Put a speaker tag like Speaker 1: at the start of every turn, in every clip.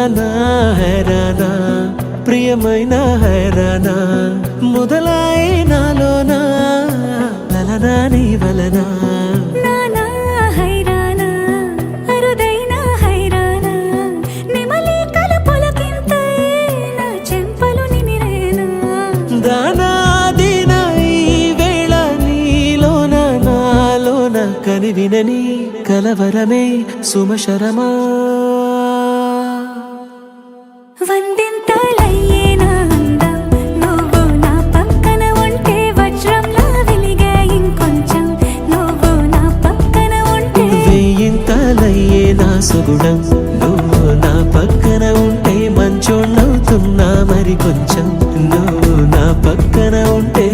Speaker 1: హైరానా హైరానా ప్రియమైన హైరానా మొదలై నాలోనా లలనా నీ వలనా కనివినని కలవరమే సుమశరమా
Speaker 2: వందింతలయ్యేనా అందం నువ్వు నా పక్కన ఉంటే వజ్రంలా వెలిగే ఇంకొంచెం నువ్వు నా పక్కన ఉంటే
Speaker 1: వెయ్యింతలయ్యేనా సుగుణం నువ్వు నా పక్కన ఉంటే మంచోణ్ణవుతున్నా మరి కొంచెం నువ్వు నా పక్కన ఉంటే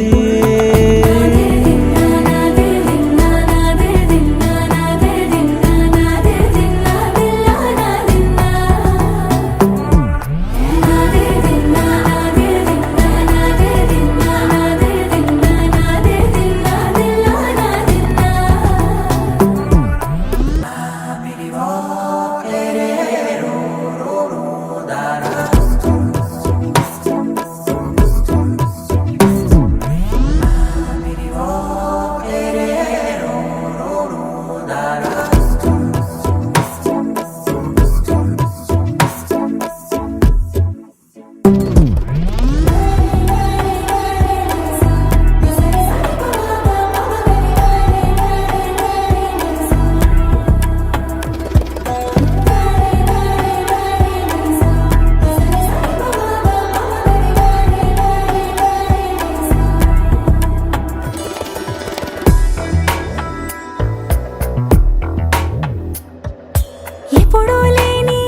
Speaker 2: ఎప్పుడూ లేని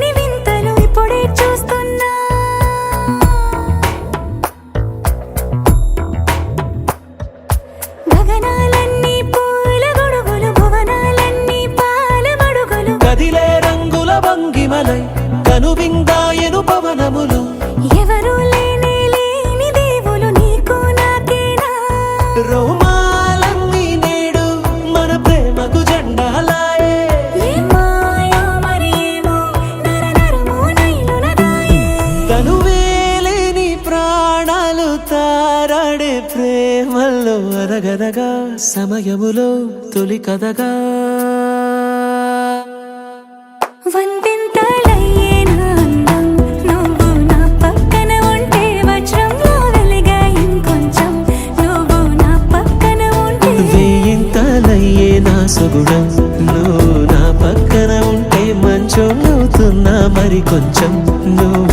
Speaker 2: వింతలు ఇప్పుడే చూస్తున్నా గగనాలన్నీ పూల గొడుగులు భువనాలన్నీ పాల మడుగులు
Speaker 1: కదిలే రంగుల వంగిమలై కనువిందాయను పవనములు
Speaker 2: ఎవరు లేని దేవులు నీకు నాకేనా
Speaker 1: రోమాలన్నీ నేడు మన ప్రేమకు జెండాలాయే తనువేలేని ప్రాణాలు తారాడే ప్రేమల్లో అరగరగా సమయములో తొలి కథగా
Speaker 2: వందింతలయ్యేనా అందం నువ్వు నా పక్కన ఉంటే వజ్రంలా వెలిగే ఇంకొంచెం నువ్వు నా పక్కన ఉంటే
Speaker 1: వెయ్యింతలయ్యేనా సుగుణం నువ్వు నా పక్కన ఉంటే మంచోణ్ణవుతున్నా మరి కొంచెం నువ్వు